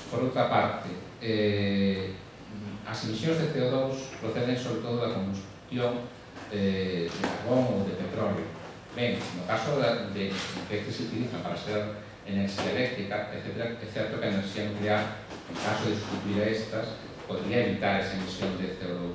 Por outra parte, as emisións de CO2 proceden sobre todo da combustión de carbón ou de petróleo. Ben, no caso de que se utilizan para ser enerxía eléctrica, etc., é certo que a enerxía nuclear, en caso de sustituir a estas, podría evitar esa emisión de CO2.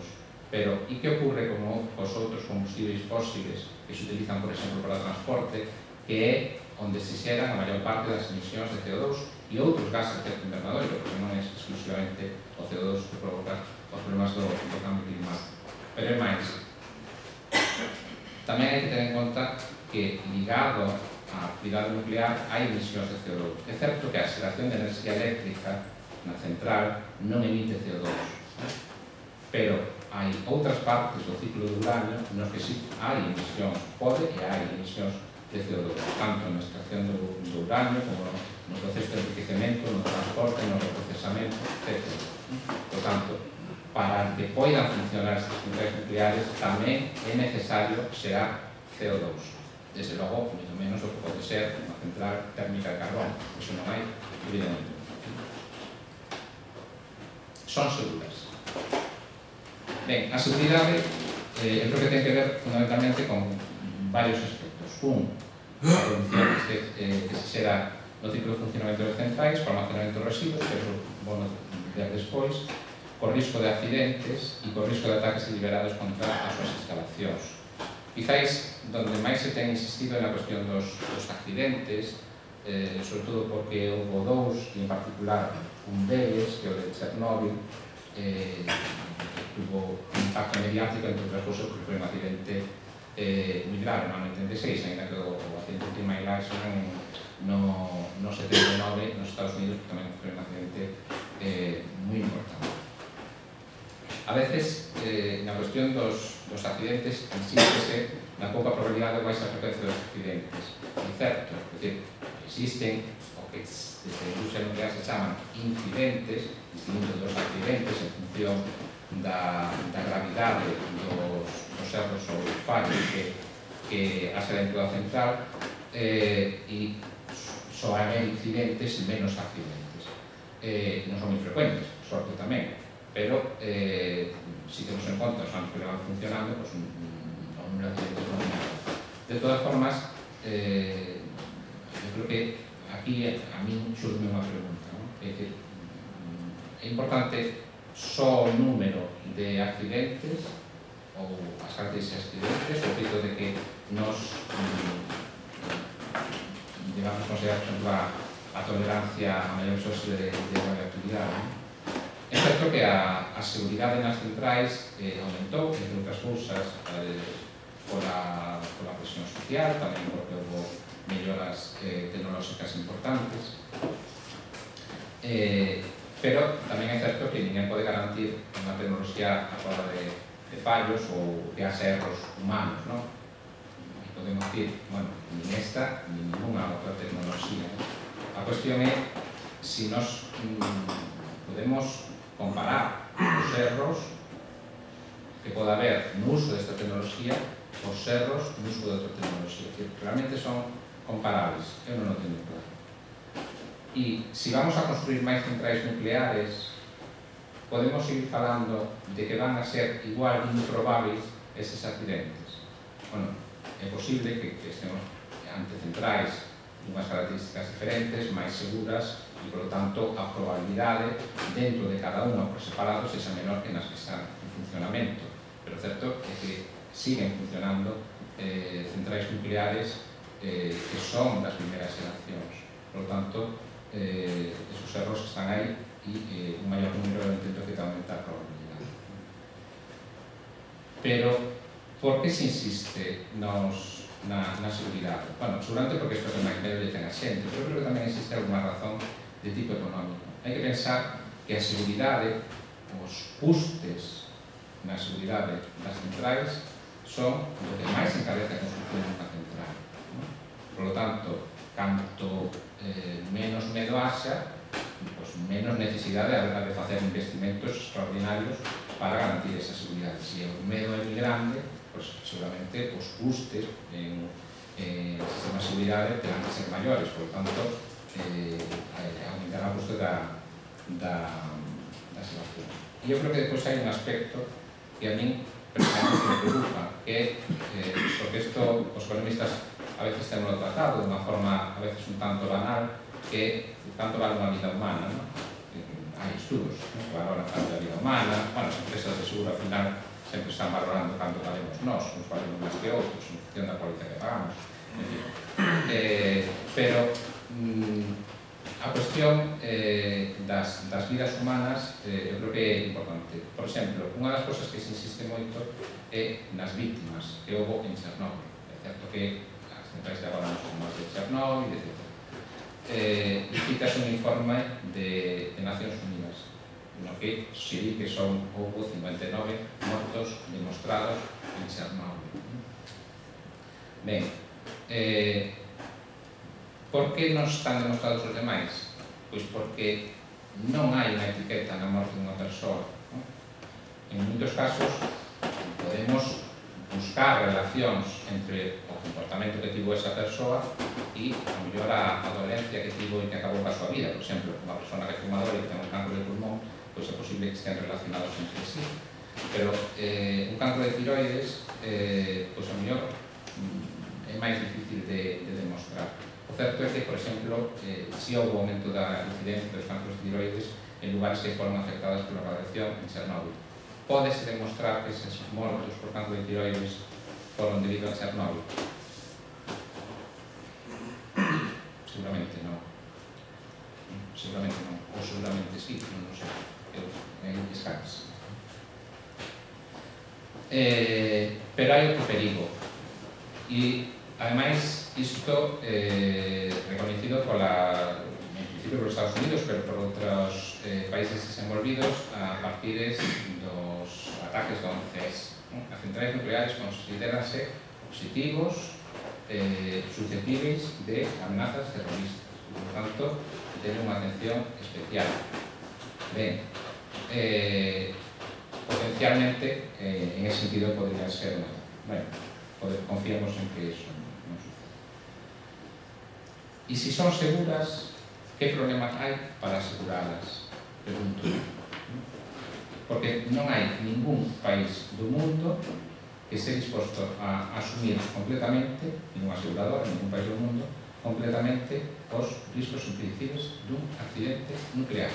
Pero, e que ocurre como os outros combustibles fósiles que se utilizan, por exemplo, para o transporte, que é onde se xeran a maior parte das emisións de CO2 e outros gases de efecto invernadero, porque non é exclusivamente o CO2 que provoca os problemas do cambio climático. Pero é máis. Tamén hai que ter en conta que, ligado á actividade nuclear, hai emisións de CO2. É certo que a xeración de enerxía eléctrica na central non emite CO2, pero hai outras partes do ciclo do uranio nos que sí hai emisións, pode e hai emisións de CO2, tanto na extracción do uranio como no proceso de enriquecemento, no transporte, no reprocesamento, etc. Por tanto, para que poidan funcionar estas centrais nucleares tamén é necesario xerar CO2. Desde logo, menos o que pode ser unha central térmica de carbón. Iso non hai, evidentemente. Son seguras. Ben, a seguridade é o que ten que ver fundamentalmente con varios aspectos. A reducción que se xera no ciclo de funcionamento de centrais, para o almacenamento de residuos, que é o bono ver despois, co risco de accidentes e co risco de ataques deliberados contra as súas instalacións. Quizáis, donde máis se ten insistido na cuestión dos accidentes, sobre todo porque houve dous, e en particular un deles, que é o de Chernobyl, tuvo un impacto mediático, entre outras cousas, porque foi un accidente moi grave no ano 86, ainda que o accidente de Three Mile Island no 79 nos Estados Unidos tamén foi un accidente moi importante. A veces, na cuestión dos accidentes, insístese na pouca probabilidade ou baixa frecuencia dos accidentes. É certo, é dicir, existen o que desde a industria nuclear se chaman incidentes, distintos dos accidentes en función da gravidade dos erros ou fallos que hace dentro da central, e só hai incidentes e menos accidentes. Non son moi frecuentes, sorte tamén, pero si temos en conta os anos que levan funcionando, o número de accidentes non é nada. De todas formas, eu creo que aquí a mí xurme unha pregunta, é dicir, é importante só o número de accidentes ou as características de accidentes, o feito de que nos llevamos a considerar, por exemplo, a tolerancia a maior exosión de radioactividade. É certo que a seguridade nas centrais aumentou, entre outras cousas, pola presión social, tamén porque houve melloras tecnolóxicas importantes, pero tamén é certo que ninguén pode garantir unha tecnoloxía a prova de fallos ou de erros humanos, non? E podemos dicir, bueno, nin esta, nin ninguna outra tecnoloxía. A cuestión é se nos podemos comparar os erros que pode haber no uso desta tecnoloxía os erros no uso de outra tecnoloxía, que realmente son comparables. Eu non o teño claro. E se vamos a construir máis centrais nucleares, podemos seguir falando de que van a ser igual de improbables eses accidentes. Bueno, é posible que estemos ante centrais unhas características diferentes, máis seguras, e, por lo tanto, a probabilidade dentro de cada unha por separado sexa menor que nas que están en funcionamento. Pero o certo é que siguen funcionando centrais nucleares que son das primeiras xeracións. Por lo tanto, esos erros están aí e un maior número de intentos que aumentar a probabilidade. Pero, por que se insiste na seguridade? Bueno, seguramente porque isto é máis medio de ten a xente, pero creo que tamén existe alguna razón de tipo económico. Hai que pensar que a seguridade, os custes na seguridade das centrais son o que máis encarece a construcción dunha central. Por lo tanto, canto menos medo haxa, menos necesidade haberá de facer investimentos extraordinarios para garantir esa seguridade. Se o medo é moi grande, seguramente os custes en sistema de seguridade terán que ser maiores, por lo tanto, aumentará o custo da da situación. E eu creo que depois hai un aspecto que a min personalmente me preocupa, que é porque isto os economistas a veces temos tratado de unha forma a veces un tanto banal, que tanto vale unha vida humana, non? Hai estudos que valoran tanto a vida humana, bueno, as empresas de seguro ao final sempre están valorando canto valemos nós, uns valemos máis que outros, en función da póliza que pagamos, en fin. Pero a cuestión das vidas humanas eu creo que é importante. Por exemplo, unha das cosas que se insiste moito é nas víctimas que houve en Chernobyl. É certo que as centrais de agora non son máis de Chernobyl, etc. E citas un informe de Nacións Unidas no que se di que houve 59 mortos demostrados en Chernobyl. Ben, por que non están demostrados os demais? Pois porque non hai unha etiqueta na morte dunha persoa. En moitos casos podemos buscar relacións entre o comportamento que tivo esa persoa e a mellor a dolencia que tivo e que acabou ca súa vida. Por exemplo, unha persona que é fumadora e que ten un cancro de pulmón, pois é posible que estén relacionados entre sí. Pero un cancro de tiroides, pois a mellor é máis difícil de demostrar. O certo é que, por exemplo, si houve aumento da incidencia dos cancros de tiroides en lugares que foron afectados pola radiación en Chernobyl. Pódese demostrar que eses mortos por cancro de tiroides foron debido a Chernobyl? Seguramente non. Seguramente non. Ou seguramente sí, non sei. En escalas. Pero hai outro perigo. E, ademais, isto reconhecido en principio por Estados Unidos, pero por outros países desenvolvidos a partir dos ataques do 11S. As centrais nucleares consideranse positivos susceptíveis de amenazas terroristas. Por tanto, teñen unha atención especial. Ben, potencialmente, en ese sentido, podría ser bueno, confiamos en que eso non sucede. E se son seguras, que problemas hai para aseguralas? Pregunto. Porque non hai ningún país do mundo que esté disposto a asumir completamente, ningún asegurador, ningún país do mundo, completamente os riscos impredecibles dun accidente nuclear.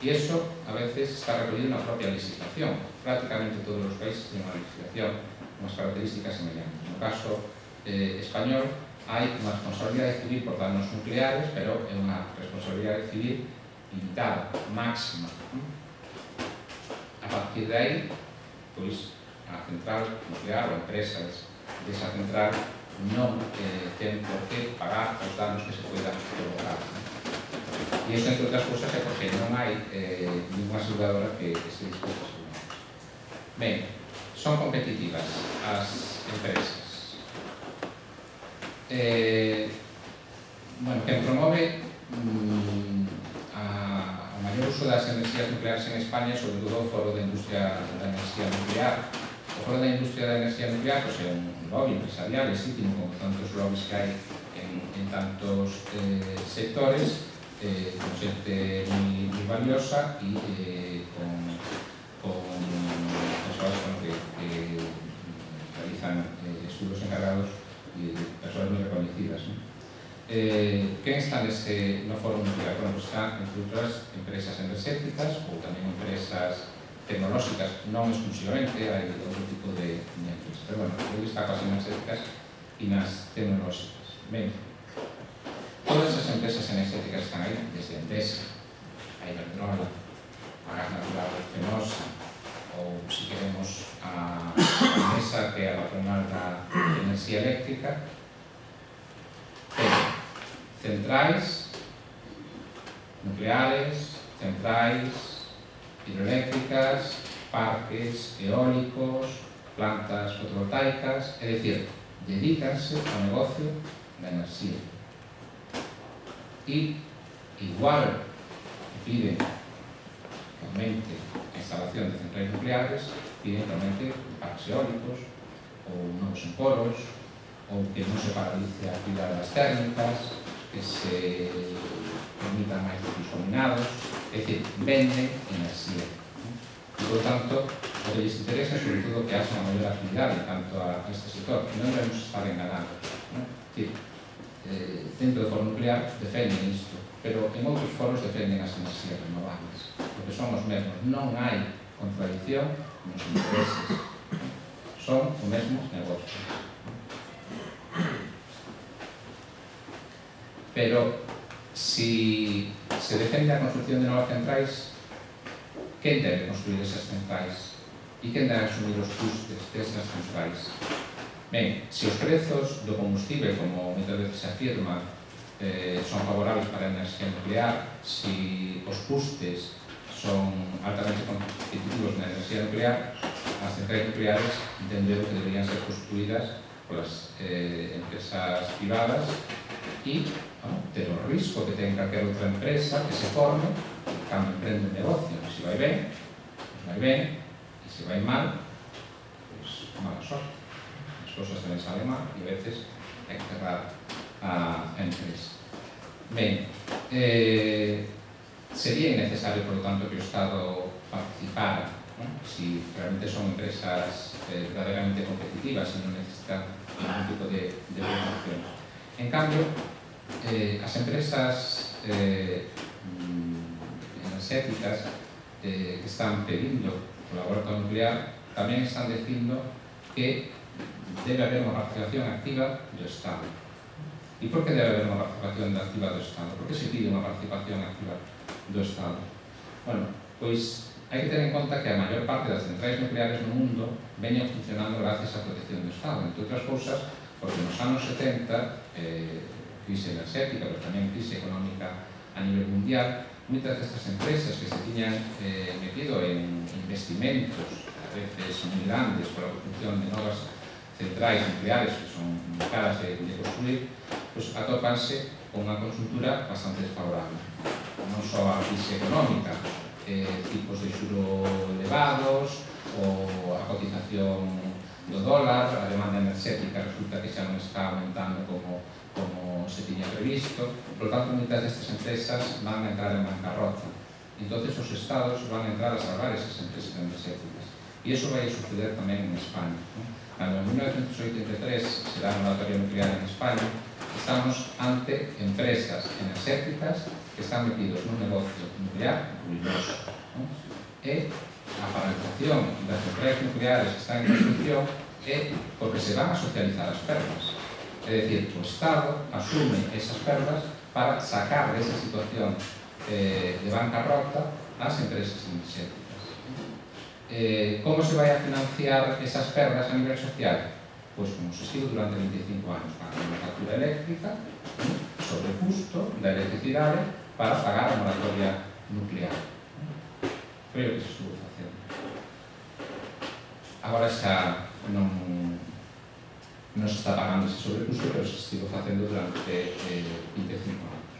E iso, a veces, está recollido na propia legislación. Prácticamente todos os países teñen unha legislación unhas características semellantes. No caso español, hai unha responsabilidade civil por danos nucleares, pero é unha responsabilidade civil limitada, máxima. A partir de aí, pois, a central nuclear ou empresas desa central non ten por que pagar os danos que se poidan provocar. E iso, entre outras cousas, é porque non hai ninguna aseguradora que este disposto a asegurar. Ben, son competitivas as empresas. Bueno, quen promove o maior uso das enerxías nucleares en España, sobre todo o Foro da Industria da Enerxía Nuclear. O Foro da Industria da Enerxía Nuclear é un lobby empresarial legítimo, como tantos lobbies que hai en tantos sectores, con xente moi valiosa e con persoas que realizan estudos encargados e persoas moi reconhecidas. Quen está no foro nuclear? Bueno, está, entre outras, empresas enerxéticas ou tamén empresas tecnolóxicas, non exclusivamente, hai outro tipo de empresas. Pero, bueno, eu destaco as enerxéticas e nas tecnolóxicas. Ben, todas as empresas enerxéticas están aí, desde Endesa, a Iberdrola, a Gas Natural Fenosa, ou, se queremos, a Endesa, que é a patronal da enerxía eléctrica. Centrais nucleares, centrais hidroeléctricas, parques eólicos, plantas fotovoltaicas, é dicir, dedícanse ao negocio da enerxía. E, igual que piden que aumente a instalación de centrais nucleares, piden que aumente parques eólicos, ou novos emporos, ou que non se paralice a actividade das térmicas, que se emitan máis recursos combinados, é dicir, venden enerxía. E, por tanto, o que lles interesa é sobre todo que haxa unha maior actividade en canto a este sector, e non debemos estar enganados. É dicir, dentro do foro nuclear defenden isto, pero en outros foros defenden as enerxías renovables, porque son os mesmos, non hai contradicción nos intereses, son o mesmo negocio. Pero, si se defende a construcción de novas centrais, quen debe construir esas centrais? E quen debe asumir os custes desas centrais? Ben, se os prezos do combustible, como moitas veces se afirma, son favorables para a enerxía nuclear, se os custes son altamente competitivos na enerxía nuclear, as centrais nucleares entendo que deberían ser construídas polas empresas privadas e ter o risco que ten calquer outra empresa que se forme cando emprende un negocio. Se vai ben, vai ben, e se vai mal, pois mala sorte. As cousas tamén salen mal e a veces hai que cerrar a empresa. Ben, sería innecesario, por lo tanto, que o Estado participara, si realmente son empresas verdadeiramente competitivas e non necesitan ningún tipo de promoción. En cambio, as empresas enerxéticas que están pedindo o laboratorio nuclear tamén están dicindo que debe haber unha participación activa do Estado. E por que debe haber unha participación activa do Estado? Por que se pide unha participación activa do Estado? Bueno, pois hai que ter en conta que a maior parte das centrais nucleares no mundo veñen funcionando gracias á protección do Estado, entre outras cousas, porque nos anos 70, crise enerxética, pero tamén crise económica a nivel mundial, moitas destas empresas que se tiñan metido en investimentos, a veces moi grandes, por a construcción de novas centrais nucleares que son caras de construir, pues atópanse con unha conjuntura bastante desfavorable. Non só a crise económica, tipos de xuro elevados, ou a cotización do dólar, a demanda enerxética resulta que xa non está aumentando como se tiña previsto, por tanto, moitas destas empresas van a entrar en bancarrota. Entonces, os estados van a entrar a salvar esas empresas enerxéticas. E iso vai a suceder tamén en España. Cando en 1983 se dá un laboratorio nuclear en España, estamos ante empresas enerxéticas que están metidos nun negocio nuclear ruinoso. E a paralización das centrais nucleares que están en construcción é porque se van a socializar as perdas. É dicir, o Estado asume esas perdas para sacar desa situación de bancarrota as empresas enerxéticas. Como se vai a financiar esas perdas a nivel social? Pois como se estivo durante 25 anos, pagando unha factura eléctrica sobre o custo da electricidade para pagar a moratoria nuclear. Foi o que se estuvo facendo. Agora xa non se está pagando ese sobrecusto, pero se estivo facendo durante 25 anos.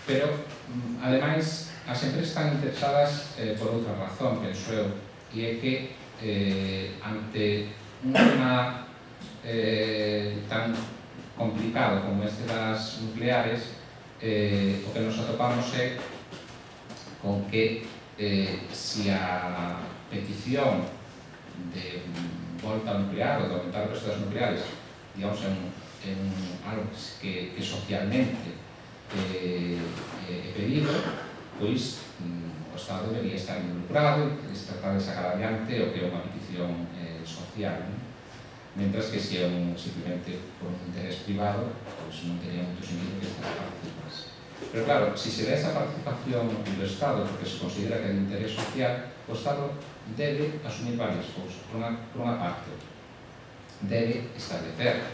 Pero, ademais, as empresas están interesadas por outra razón, penso eu, e é que ante un tema tan complicado como este das nucleares, o que nos atopamos é con que se a petición de volta nuclear ou de aumentar o prezo das nucleares, digamos, en algo que socialmente é pedido, pois o Estado debería estar involucrado e tratar de sacar adiante o que é unha petición social, mentras que se é simplemente por un interés privado, pois non teria moito sentido que esta participase. Pero claro, se se dá esa participación do Estado porque se considera que é de interés social, o Estado debe asumir varias cousas. Por unha parte, debe establecer,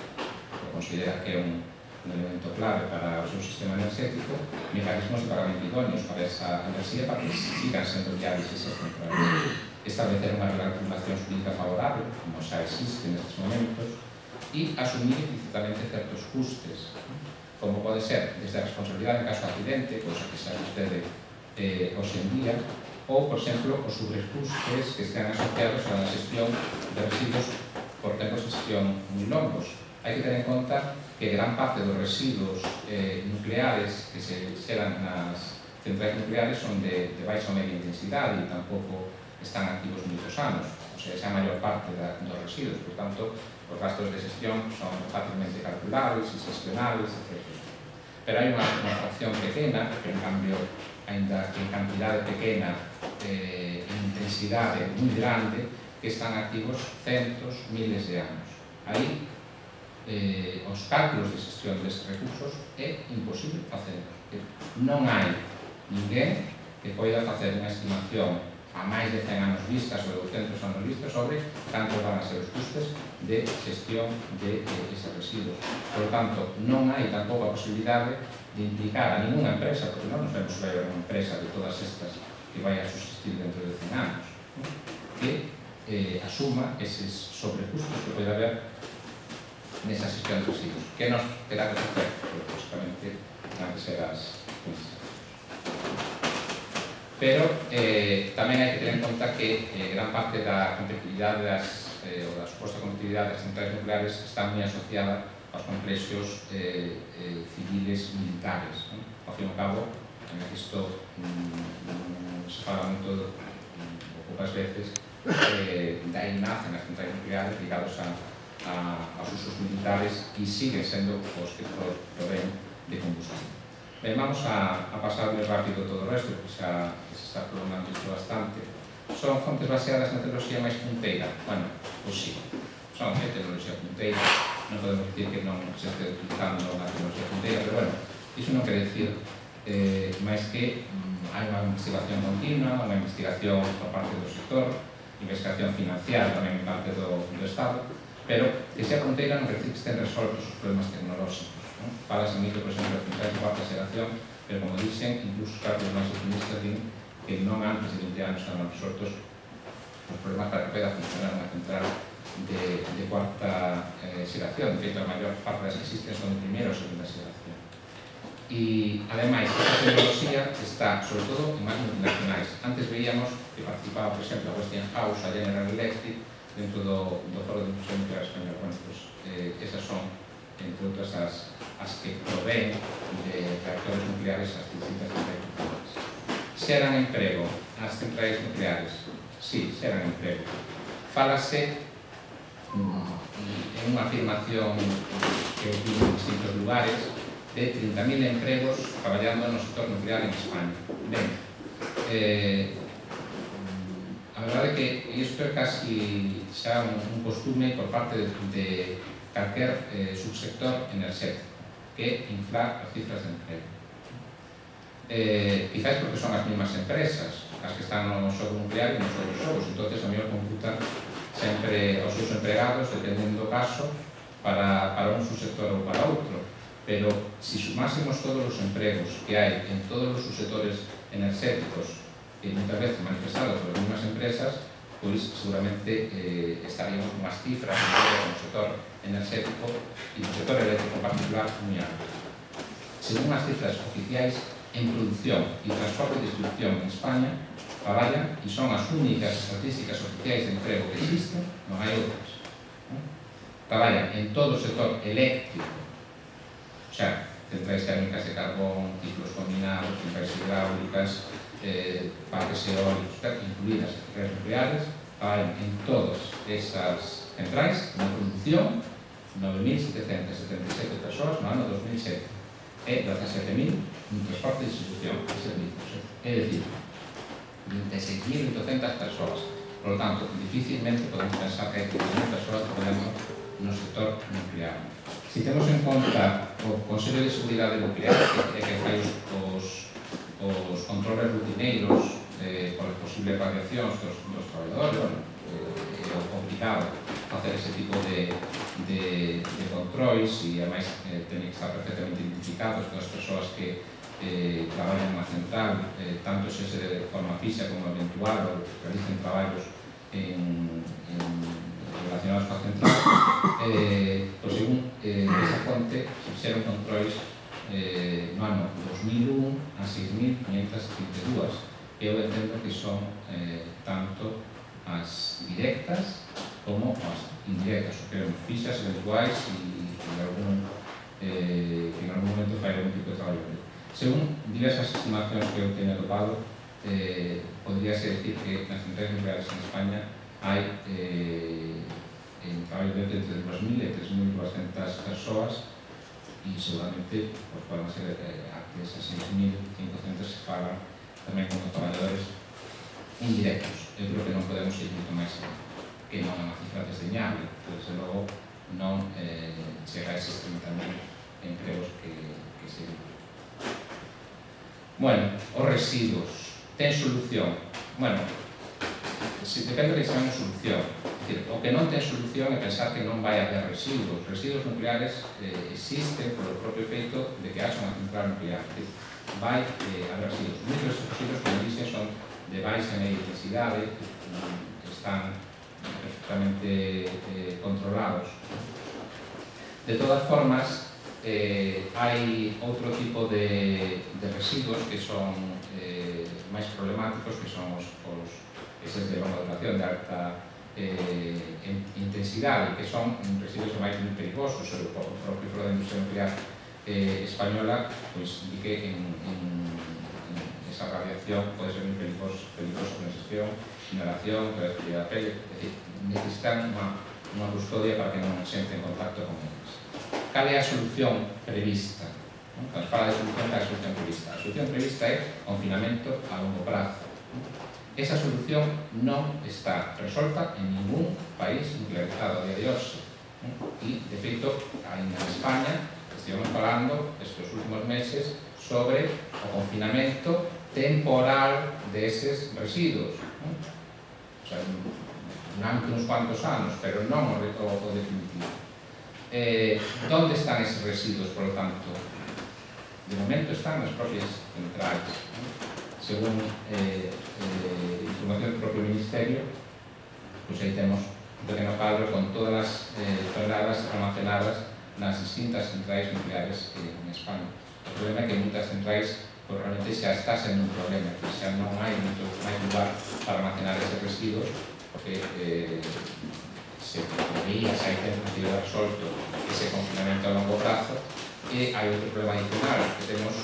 o considera que é un elemento clave para o seu sistema enerxético, mecanismos de pagamento idóneos para esa enerxía para que sigan sendo viables esas centrales. Establecer unha regulación jurídica favorable, como xa existe nestes momentos, e asumir implicitamente certos custes, como pode ser desde a responsabilidade en caso de accidente, cousa que xa sucede hoxe en día, ou, por exemplo, os sobrecustes que están asociados á xestión de residuos por tempos de xestión moi longos, Hai que ter en conta que gran parte dos residuos nucleares que se xeran nas centrais nucleares son de baixa ou media intensidade e tampouco están activos moitos anos, o sea, esa é a maior parte dos residuos, por tanto, os gastos de xestión son fácilmente calculables e xestionables, etc. Pero hai unha fracción pequena, que en cambio, ainda que en cantidade pequena, en intensidade moi grande, que están activos centos, miles de anos. Aí, os cálculos de xestión destes recursos é imposible facelos. Non hai ninguén que poida facer unha estimación a máis de 100 anos vistas ou 200 anos vistas sobre cantos van a ser os custes de xestión de ese residuo. Por tanto, non hai tampouco a posibilidade de implicar a ninguna empresa, porque non nos vemos que vai haber unha empresa de todas estas que vai a subsistir dentro de 100 anos, que asuma eses sobrecustos que pode haber nesa xestión de residuos. Que nos terá que facer? Porque, basicamente, van a ser as funciones. Pero tamén hai que ter en conta que gran parte da competitividade ou da suposta competitividade das centrais nucleares está moi asociada aos complexos civiles militares. Ao fin e ao cabo, isto se fala moito, ou poucas veces, de aí nacen as centrais nucleares ligados aos usos militares e siguen sendo os que proveen de combustible. Ben, vamos a pasar moi rápido todo o resto, porque xa se está prolongando isto bastante. Son fontes baseadas na tecnoloxía máis punteira? Bueno, pois sí, son tecnoloxía punteira, non podemos dicir que non se este utilizando a tecnoloxía punteira, pero bueno, iso non quere dicir máis que hai unha investigación continua, unha investigación por parte do sector, investigación financiada tamén en parte do Estado, pero que sea punteira non quere dicir que estén resoltos os problemas tecnolóxicos. Falase moito, por exemplo, de centrais de cuarta xeración, pero como dixen, incluso os cálculos máis optimistas din que non antes de 20 anos estaban resoltos os problemas para que poida funcionar unha central de cuarta xeración. De feito, a maior parte das que existen son de primeira ou segunda xeración. E, ademais, esta tecnoloxía está, sobre todo, en máis multinacionais. Antes veíamos que participaba, por exemplo, a Westinghouse, a General Electric, dentro do Foro de Infusión Nuclear Español. Bueno, pues, esas son, entre outras, as que proveen de reactores nucleares as distintas centrais nucleares. Xeran emprego as centrais nucleares? Sí, xeran emprego. Fálase en unha afirmación que vi en distintos lugares de 30.000 empregos traballando no sector nuclear en España. Ben, a verdade é que isto é casi xa un costume por parte de calquer subsector enerxético, que inflar as cifras de emprego. Quizás porque son as mesmas empresas as que están no xogo nuclear e nos outros xogos, entonces a mellor computan sempre os seus empregados, dependendo do caso, para un subsector ou para outro. Pero, se sumásemos todos os empregos que hai en todos os subsectores enerxéticos, que moitas veces manifestados por as mesmas empresas, pois seguramente estaríamos con as cifras no sector enerxético e no sector eléctrico en particular moi altas. Según as cifras oficiais, en producción e transporte e distribución en España traballan e son as únicas estatísticas oficiais de emprego que existen, non hai outras. Traballan en todo o sector eléctrico, o sea, centrais térmicas de carbón, ciclos combinados, centrais hidráulicas, parques eólicos, incluídas as centrais nucleares, traballan en todas esas centrais na producción 9.777 persoas no ano 2007 e 17.000 en transporte e distribución de servicios, é dicir, 26.800 persoas. Por lo tanto, dificilmente podemos pensar que hai 30.000 persoas traballando no sector nuclear. Se temos en conta o Consello de Seguridade Nuclear, que fai os controles rutineiros por posibles radiacións dos traballadores, é complicado facer ese tipo de controis e, ademais, teñen que estar perfectamente identificados todas as persoas que traballan na central, tanto se de forma fixa como eventual, ou realicen traballos relacionados coa central, pois, según esa fonte, se fixeron controis no ano 2001 a 6.532, que eu entendo que son tanto as directas como as indirectas, o que eran fixas, eventuais e en algún momento fai algún tipo de traballo. Según diversas estimacións que eu teño atopado, podríase decir que nas centrais nucleares en España hai en traballo de entre 2.000 e 3.200 persoas e seguramente poden ser até esas 6.500 se pagan tamén como traballadores indirectos. Eu creo que non podemos ir moito máis que non é unha cifra desdeñable, pero desde logo non chega a eses 30.000 empregos que se digo. Bueno, os residuos. Ten solución? Bueno, depende de que chamamos solución. O que non ten solución é pensar que non vai haber residuos. Os residuos nucleares existen polo propio feito de que haxa unha central nuclear. Vai haber residuos. Muitos residuos, como dicen, son de baixa e media intensidade, que están perfectamente controlados. De todas formas, hai outro tipo de residuos que son máis problemáticos, que son eses de longa duración, de alta intensidade, que son residuos máis moi perigosos. O propio Foro da Industria Nuclear española di que esa radiación pode ser moi peligroso con excepción, inhalación, radioactividade da pele, necesitan unha custodia para que non se entre en contacto con eles. Cal é a solución prevista? Cando se fala de solución, cal é a solución prevista? A solución prevista é confinamento a longo prazo. Esa solución non está resolta en ningún país nuclearizado a día de hoxe. E, de feito, en España estivemos falando estes últimos meses sobre o confinamento temporal deses residuos. O sea, durante uns cuantos anos, pero non o definitivo. Onde están eses residuos, por lo tanto? De momento están nas propias centrais. Según información do propio Ministerio, pois aí temos un pequeno cuadro con todas as toneladas almacenadas nas distintas centrais nucleares en España. O problema é que moitas centrais realmente xa está sendo un problema, que xa non hai moito máis lugar para almacenar eses residuos, porque se preveía, xa hai tempo que iba resolto ese confinamento a longo prazo, e hai outro problema adicional, que temos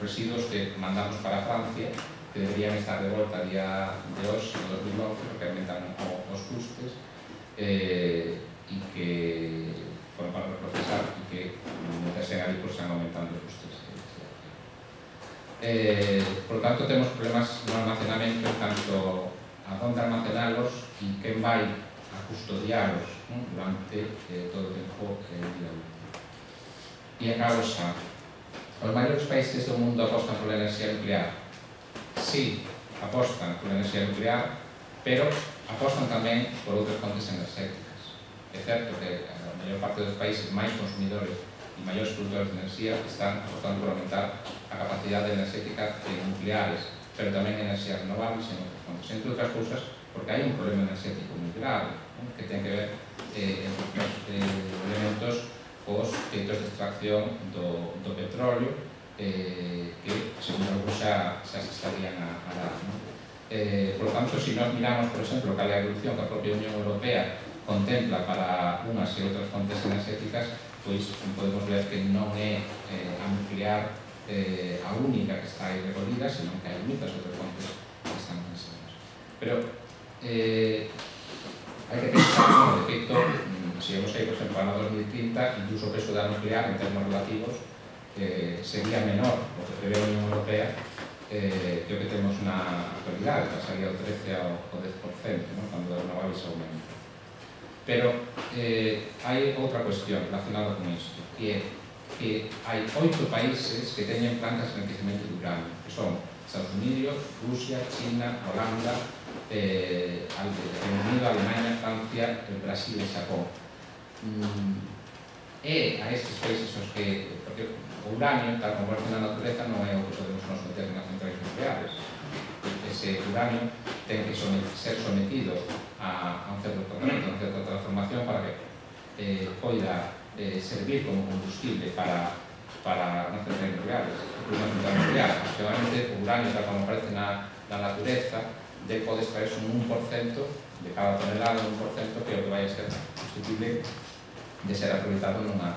residuos que mandamos para Francia, que deberían estar de volta a día de hoxe, en 2011, porque aumentan os custes, e que foron para reprocesar, e que mentre sen ali se han aumentando os custes. Por lo tanto, temos problemas no almacenamento en canto a onde almacenalos e quen vai a custodialos durante todo o tempo de vida útil. E acabo xa. Os maiores países do mundo apostan pola enerxía nuclear. Sí, apostan pola enerxía nuclear, pero apostan tamén por outras fontes enerxéticas. É certo que a maior parte dos países máis consumidores e maiores produtores de enerxía están apostando por aumentar a capacidade enerxética de nucleares, pero tamén enerxías renovables e outras fontes. Entre outras cousas, porque hai un problema enerxético moi grave, que ten que ver entre os elementos os feitos de extracción do petróleo, que, según algún xa se estarían a dar. Por lo tanto, se nós miramos, por exemplo, cal é a evolución que a propia Unión Europea contempla para unhas e outras fontes enerxéticas, pois podemos ver que non é a nuclear a única que está aí recolhida, senón que hai moitas outras fontes que están pensadas. Pero hai que pensar, de feito, se vamos a ir, por exemplo, a 2030, incluso o peso da nuclear en termos relativos sería menor o que prevé a Unión Europea que o que temos na actualidade, pasaría ao 13 ao 10%, cando as renovables aumentan. Pero hai outra cuestión relacionada con isto, que é que hai 8 países que teñen plantas de enriquecemento de uranio, que son Estados Unidos, Rusia, China, Holanda, Reino Unido, Alemania, Francia, Brasil e Xapón. E a estes países os que, porque o uranio, tal como aparece na natureza, non é o que podemos nos meter nas centrais nucleares. Ese uranio ten que ser sometido a un certo tratamento, a unha certa transformación para que poida servir como combustible para nas centrais nucleares. Unha central nuclear, actualmente, o uranio, tal como aparece na natureza, de pode extraerse un 1% de cada tonelada, un 1% que é o que vai a ser susceptible de ser aproveitado nunha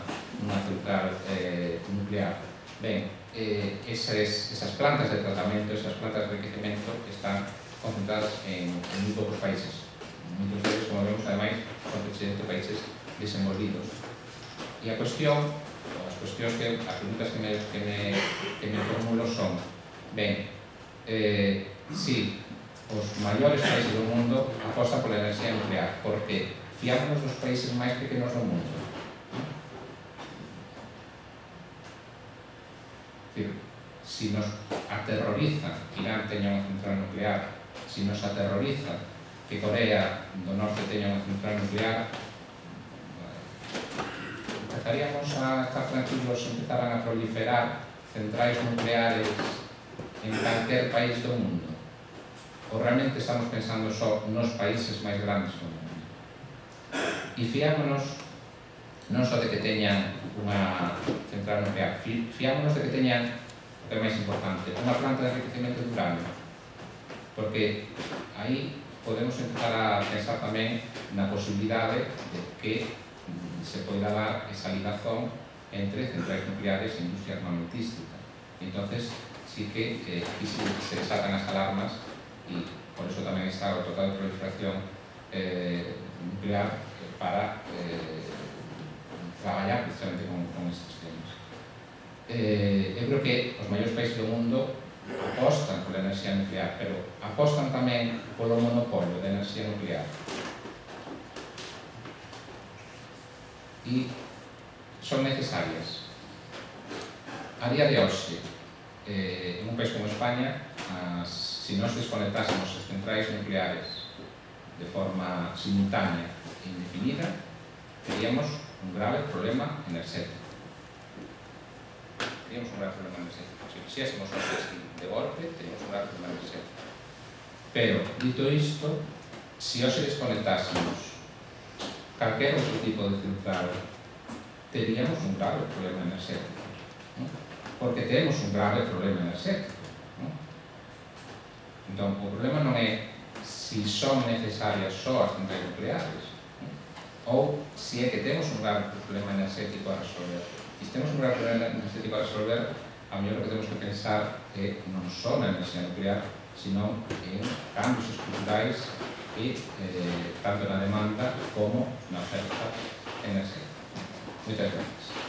central nuclear. Ben, esas plantas de tratamento, esas plantas de enriquecemento están concentradas en moi poucos países. Muitos deles, como vemos, ademais, son precisamente países desenvolvidos. E a cuestión, as preguntas que me formulo son, ben, si os maiores países do mundo apostan pola enerxía nuclear, porque fiámonos dos países máis pequenos do mundo. Si nos aterroriza que Irán teña unha central nuclear, si nos aterroriza que Corea do Norte teña unha central nuclear, empezaríamos a estar tranquilos se empezaran a proliferar centrais nucleares en calquer país do mundo? Ou realmente estamos pensando só nos países máis grandes do mundo? E fiámonos non só de que teñan unha central nuclear, fiámonos de que teñan, o que é máis importante, unha planta de enriquecemento de uranio, porque aí podemos empezar a pensar tamén na posibilidade de que se poida dar esa ligazón entre centrais nucleares e industria armamentística. Entonces, sí que aquí se desatan as alarmas e por eso tamén está o total de proliferación nuclear para traballar precisamente con estes temas. Eu creo que os maiores países do mundo apostan pola enerxía nuclear, pero apostan tamén polo monopolio da enerxía nuclear. E son necesarias. A día de hoxe, en un país como España, se nos desconectásemos as centrais nucleares de forma simultánea e indefinida, teríamos un grave problema enerxético. Teríamos un grave problema enerxético. Se fixésemos os testing de golpe, teríamos un grave problema enerxético. Pero, dito isto, se hoxe desconectásemos calquer outro tipo de central, teríamos un grave problema enerxético. Porque temos un grave problema enerxético. Entón, o problema non é se son necesarias só as centrais nucleares, ou se é que temos un grave problema enerxético a resolver. E se temos un grave problema enerxético a resolver, a mellor o que temos que pensar é non só na enerxía nuclear, sino en cambios estruturais e tanto na demanda como na oferta enerxética. Moitas gracias.